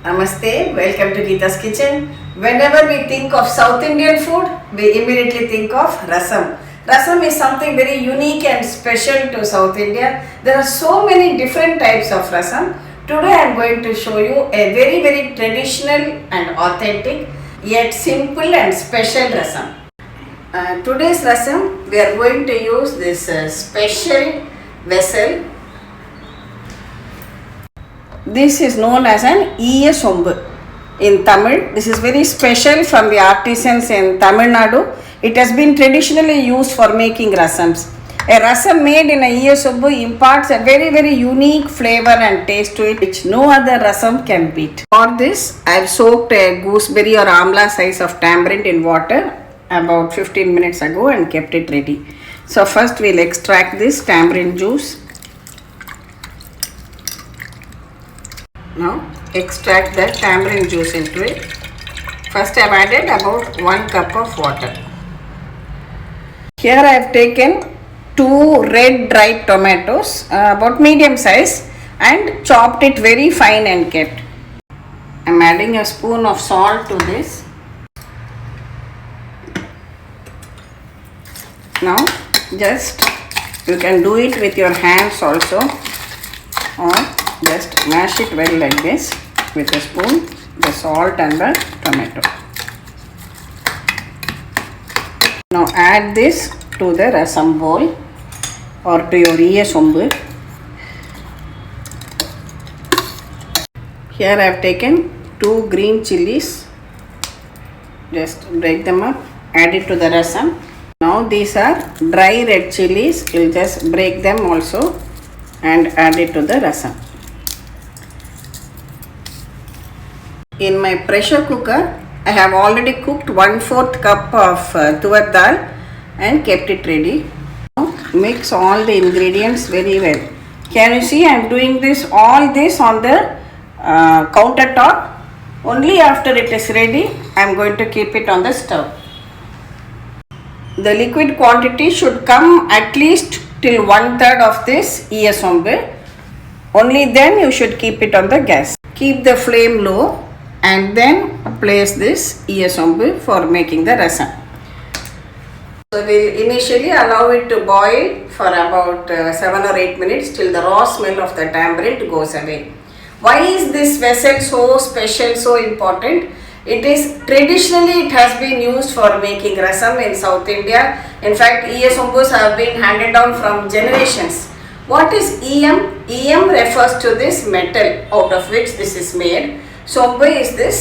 Namaste, welcome to Geeta's Kitchen. Whenever we think of South Indian food, we immediately think of rasam. Rasam is something very unique and special to South India. There are so many different types of rasam. Today I am going to show you a very traditional and authentic yet simple and special rasam. Today's rasam, we are going to use this special vessel. This is known as an Iya Sombu in Tamil. This is very special from the artisans in Tamil Nadu. It has been traditionally used for making rasams. A rasam made in a Iya Sombu imparts a very unique flavor and taste to it which no other rasam can beat. For this, I have soaked a gooseberry or amla size of tamarind in water about 15 minutes ago and kept it ready. So first we will extract this tamarind juice. Now extract the tamarind juice into it. First I have added about 1 cup of water. Here I have taken 2 red dried tomatoes about medium size and chopped it very fine and kept. I am adding a spoon of salt to this. Now just you can do it with your hands also, or just mash it well like this with a spoon, the salt and the tomato. Now add this to the rasam bowl or to your Iya Sombu. Here I have taken 2 green chilies. Just break them up, add it to the rasam. Now these are dry red chilies. You will just break them also and add it to the rasam. In my pressure cooker, I have already cooked 1/4 cup of tuvar dal and kept it ready. Now mix all the ingredients very well. Can you see I am doing all this on the countertop. Only after it is ready, I am going to keep it on the stove. The liquid quantity should come at least till 1/3 of this Iya Sombu. Only then you should keep it on the gas. Keep the flame low and then place this Iya Sombu for making the rasam. So we will initially allow it to boil for about 7 or 8 minutes till the raw smell of the tamarind goes away. Why is this vessel so special, so important? It is traditionally it has been used for making rasam in South India. In fact, Iya Sombus have been handed down from generations. What is Iyam? Iyam refers to this metal out of which this is made. Sombu is this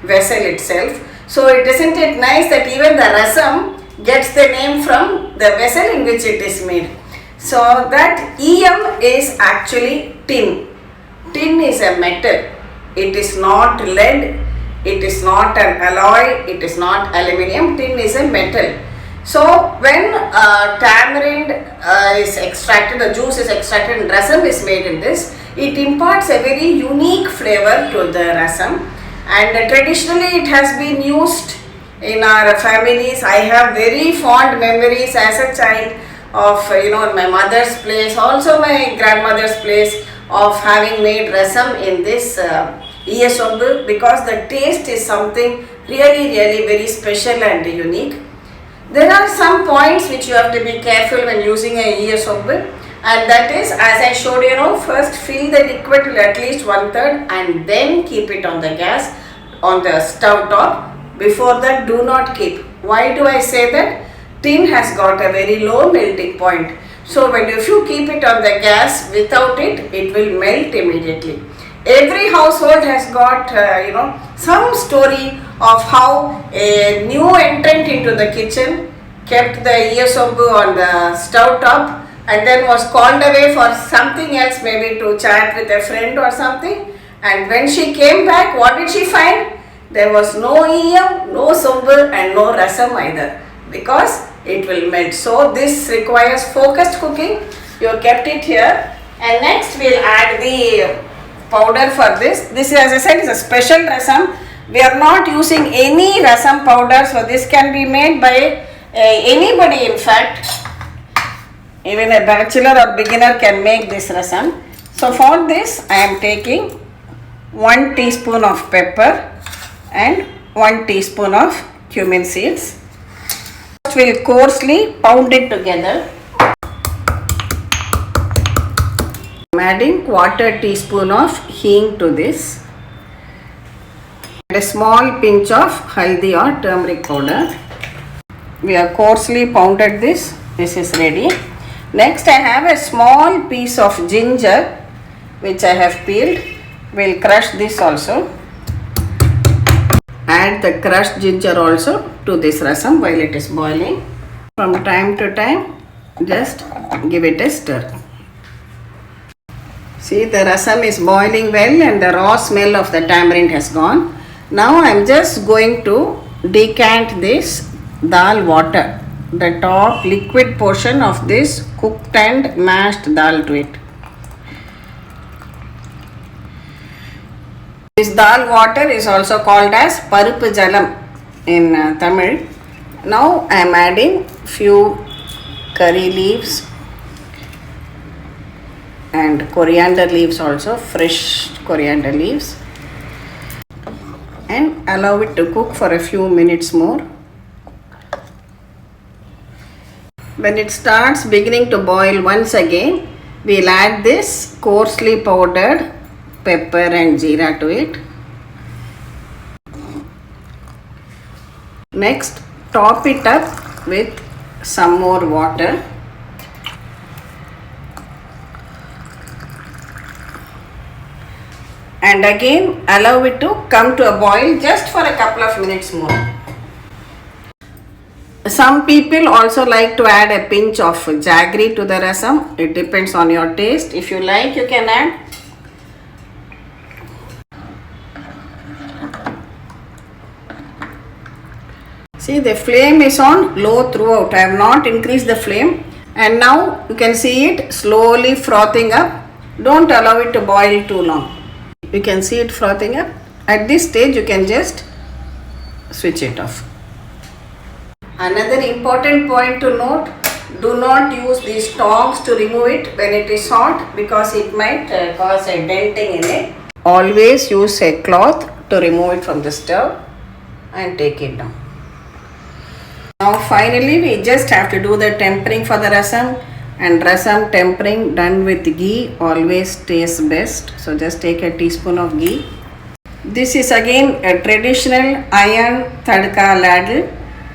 vessel itself. So isn't it nice that even the rasam gets the name from the vessel in which it is made. So that Iyam is actually tin. Tin is a metal. It is not lead. It is not an alloy. It is not aluminium. Tin is a metal. So when tamarind is extracted, the juice is extracted and rasam is made in this, it imparts a very unique flavor to the rasam, and traditionally it has been used in our families. I have very fond memories as a child of my mother's place, also my grandmother's place, of having made rasam in this Iya Sombu, because the taste is something really very special and unique. There are some points which you have to be careful when using a Iya Sombu, and that is, as I showed you now, first fill the liquid till at least 1/3 and then keep it on the gas on the stove top. Before that, do not keep. Why do I say that? Tin has got a very low melting point. So if you keep it on the gas without it, it will melt immediately. Every household has got some story of how a new entrant into the kitchen kept the Iya Sombu on the stove top and then was called away for something else, maybe to chat with a friend or something. And when she came back, what did she find? There was no Iyam, no Sombu and no rasam either, because it will melt. So this requires focused cooking. You kept it here, and next we will add the powder for this. This, as I said, is a special rasam. We are not using any rasam powder, so this can be made by anybody. In fact, even a bachelor or beginner can make this rasam. So for this I am taking 1 teaspoon of pepper and 1 teaspoon of cumin seeds. First we'll coarsely pound it together. I'm adding 1/4 teaspoon of hing to this and a small pinch of haldi or turmeric powder. We have coarsely pounded this. This is ready. Next I have a small piece of ginger which I have peeled. We'll crush this also. Add the crushed ginger also to this rasam while it is boiling. From time to time just give it a stir. See, the rasam is boiling well and the raw smell of the tamarind has gone. Now I am just going to decant this dal water, the top liquid portion of this cooked and mashed dal to it. This dal water is also called as Parupu Jalam in Tamil. Now I am adding few curry leaves and coriander leaves also, fresh coriander leaves, and allow it to cook for a few minutes more. When it starts beginning to boil once again, we'll add this coarsely powdered pepper and jeera to it. Next, top it up with some more water. And again allow it to come to a boil just for a couple of minutes more. Some people also like to add a pinch of jaggery to the rasam. It depends on your taste. If you like, you can add. See, the flame is on low throughout. I have not increased the flame, and now you can see it slowly frothing up. Don't allow it to boil too long. You can see it frothing up. At this stage you can just switch it off. Another important point to note, do not use these tongs to remove it when it is hot because it might cause a denting in it. Always use a cloth to remove it from the stove and take it down. Now finally we just have to do the tempering for the rasam, and rasam tempering done with ghee always tastes best. So just take a teaspoon of ghee. This is again a traditional iron tadka ladle.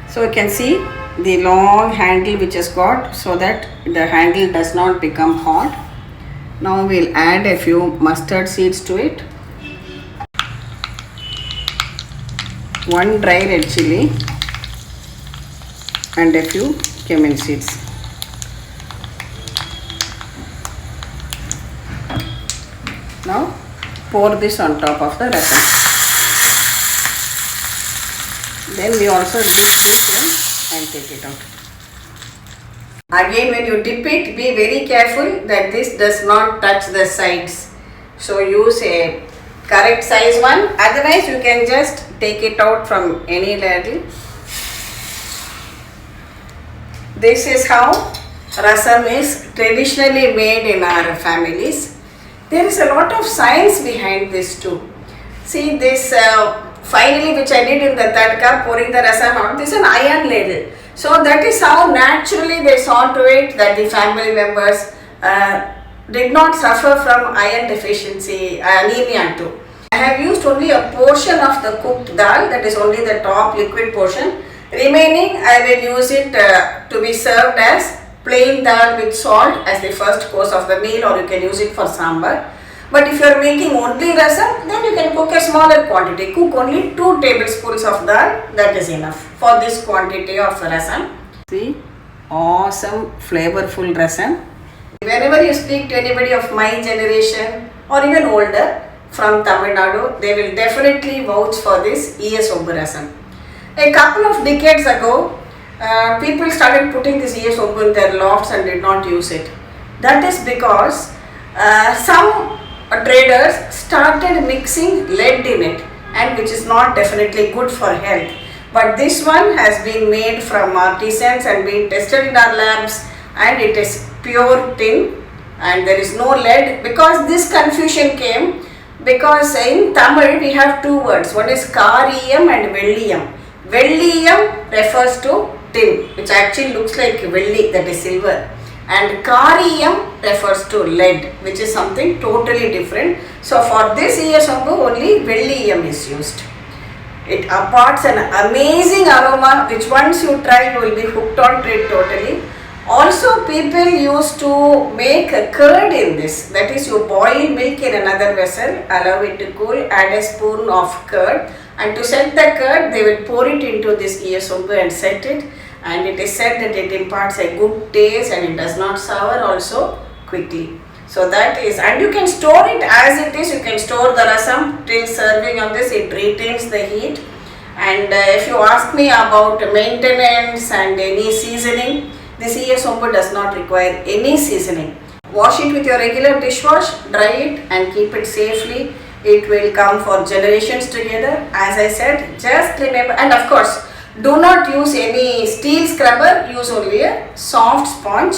So you can see the long handle which is got so that the handle does not become hot. Now we'll add a few mustard seeds to it. 1 dry red chilli and a few cumin seeds. Now pour this on top of the rasam. Then we also dip this in and take it out. Again, when you dip it, be very careful that this does not touch the sides. So use a correct size one. Otherwise, you can just take it out from any ladle. This is how rasam is traditionally made in our families. There is a lot of science behind this too. See this finally which I did in the tadka, pouring the rasam out, this is an iron ladle. So that is how naturally they saw to it that the family members did not suffer from iron deficiency, anemia too. I have used only a portion of the cooked dal, that is only the top liquid portion. Remaining I will use it to be served as plain dal with salt as the first course of the meal, or you can use it for sambar. But if you are making only rasam, then you can cook a smaller quantity. Cook only 2 tablespoons of dal, that is enough for this quantity of rasam. See, awesome flavorful rasam. Whenever you speak to anybody of my generation or even older from Tamil Nadu, they will definitely vouch for this E.S. Obbu rasam. A couple of decades ago, people started putting this E.S. Obbu in their lofts and did not use it. That is because some traders started mixing lead in it, and which is not definitely good for health. But this one has been made from artisans and been tested in our labs, and it is pure tin and there is no lead. Because this confusion came, because in Tamil we have two words. One is Kariyam and Velliyam. Velliyam refers to tin, which actually looks like Velli, that is silver. And Kariyam refers to lead, which is something totally different. So for this Iyasombu only Velliyam is used. It imparts an amazing aroma which once you try you will be hooked on to it totally. Also people used to make a curd in this, that is you boil milk in another vessel, allow it to cool, add a spoon of curd, and to set the curd they will pour it into this Iyasombu and set it, and it is said that it imparts a good taste and it does not sour also quickly. So that is, and you can store it as it is, you can store the rasam till serving of this, it retains the heat. And if you ask me about maintenance and any seasoning, this Iyasombu does not require any seasoning. Wash it with your regular dishwash, dry it and keep it safely. It will come for generations together. As I said, just remember, and of course, do not use any steel scrubber, use only a soft sponge.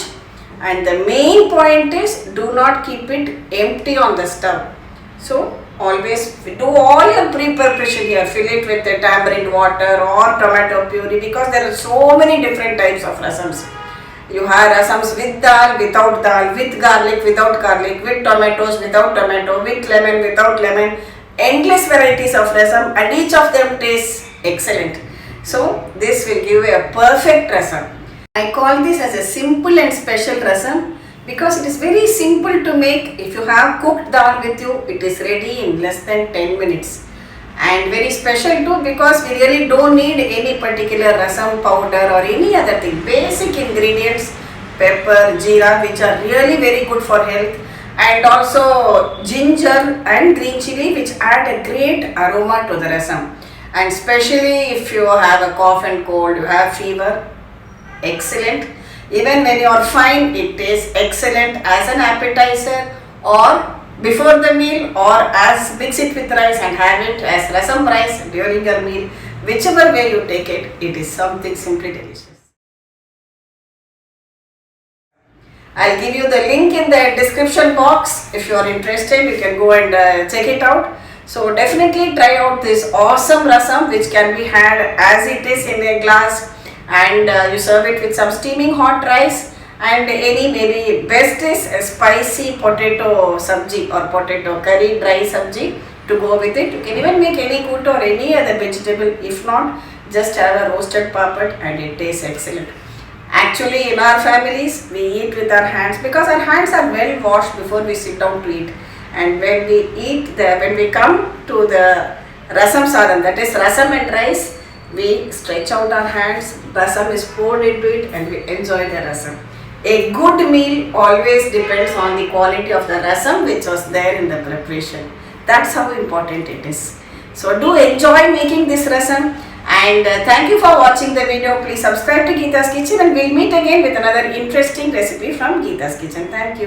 And the main point is, do not keep it empty on the stove. So always do all your pre-preparation here, fill it with the tamarind water or tomato puree, because there are so many different types of rasams. You have rasams with dal, without dal, with garlic, without garlic, with tomatoes, without tomato, with lemon, without lemon. Endless varieties of rasam and each of them tastes excellent. So this will give a perfect rasam. I call this as a simple and special rasam because it is very simple to make. If you have cooked dal with you, it is ready in less than 10 minutes. And very special too because we really don't need any particular rasam powder or any other thing. Basic ingredients, pepper, jeera, which are really very good for health, and also ginger and green chili, which add a great aroma to the rasam. And especially if you have a cough and cold, you have fever, excellent. Even when you are fine, it tastes excellent as an appetizer or before the meal, or as mix it with rice and have it as rasam rice during your meal. Whichever way you take it, it is something simply delicious. I'll give you the link in the description box. If you are interested, you can go and check it out. So definitely try out this awesome rasam, which can be had as it is in a glass, and you serve it with some steaming hot rice. And any, maybe best is a spicy potato sabji or potato curry dry sabji to go with it. You can even make any kut or any other vegetable. If not, just have a roasted papad and it tastes excellent. Actually, in our families, we eat with our hands because our hands are well washed before we sit down to eat. And when we eat, when we come to the rasam sadam, that is rasam and rice, we stretch out our hands, rasam is poured into it and we enjoy the rasam. A good meal always depends on the quality of the rasam which was there in the preparation. That's how important it is. So do enjoy making this rasam, and thank you for watching the video. Please subscribe to Geeta's Kitchen and we'll meet again with another interesting recipe from Geeta's Kitchen. Thank you.